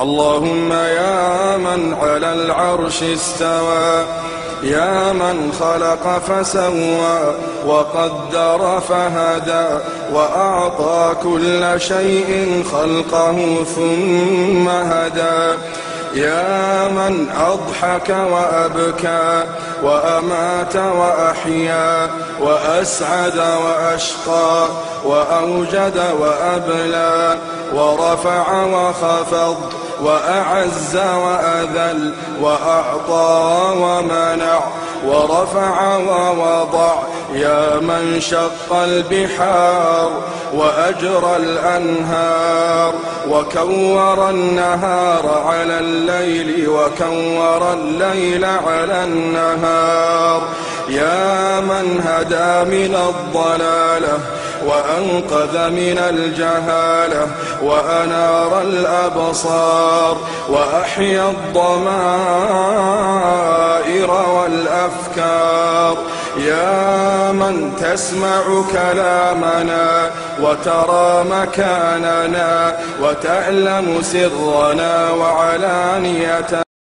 اللهم يا من على العرش استوى، يا من خلق فسوى وقدر فهدى، وأعطى كل شيء خلقه ثم هدى، يا من أضحك وأبكى وأمات وأحيا وأسعد وأشقى وأوجد وأبلى ورفع وخفض وأعز وأذل وأعطى ومنع ورفع ووضع، يا من شق البحار وأجرى الأنهار وكور النهار على الليل وكور الليل على النهار، يا من هدى من الضلالة وأنقذ من الجهالة وأنار الأبصار وأحيا الضمائر والأفكار، يا من تسمع كلامنا وترى مكاننا وتعلم سرنا وعلانيتنا